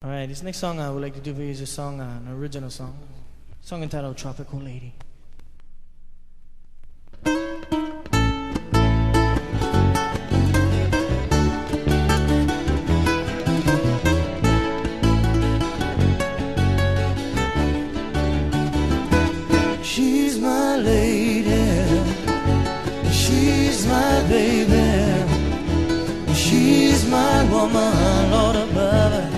Alright, this next song I would like to do for you is a song, an original song entitled Tropical Lady. She's my lady, she's my baby, she's my woman, Lord above her.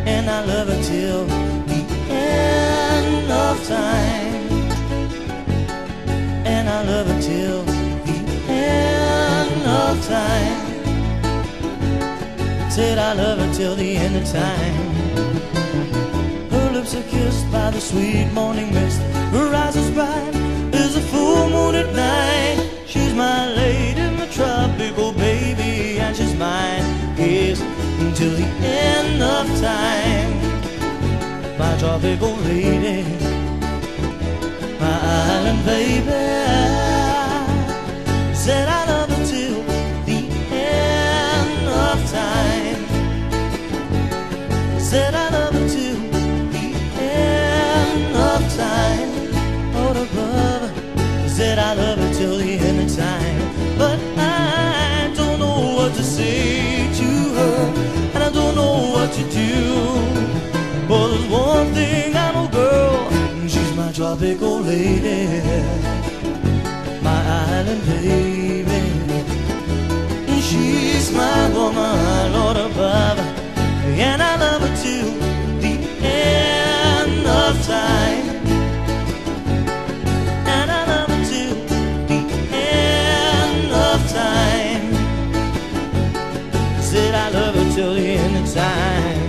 And I love her till the end of time. And I love her till the end of time. Said I love her till the end of time. Her lips are kissed by the sweet morning mist. Her eyes as bright as a full moon at night. She's my lady, my tropical baby, and she's mine, yes, until the end of time. My tropical lady, my island baby, said I love her till the end of time. Said I love her till the end of time. Oh, the brother said I love her till the end of time. But I don't know what to say to her, and I don't know what to do. But there's one thing I know, girl, she's my tropical lady, my island baby. She's my woman, Lord above, and I love her till the end of time. And I love her till the end of time. Said I love her till the end of time.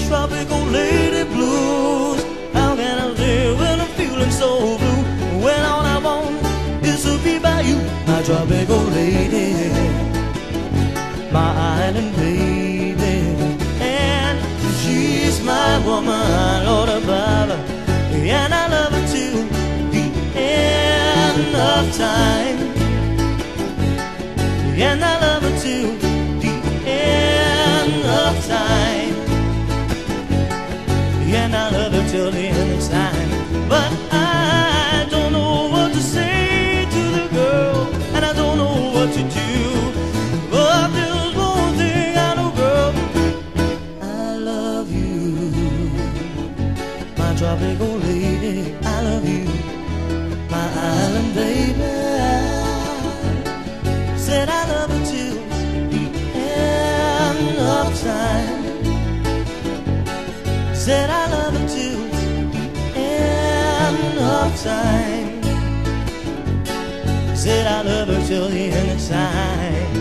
Tropical lady blues. How can I live when I'm feeling so blue, when all I want is to be by you? My tropical lady, my island baby, and she's my woman, Lord above, and I love her till the end of time. And I love her till the end of time. And I love her till the end of time. But I don't know what to say to the girl, and I don't know what to do. But there's one thing I know, girl, I love you, my tropical lady, I love you, my island baby. Said I love her till the end of time. Said I love her till the end of time. Said I love her till the end of time.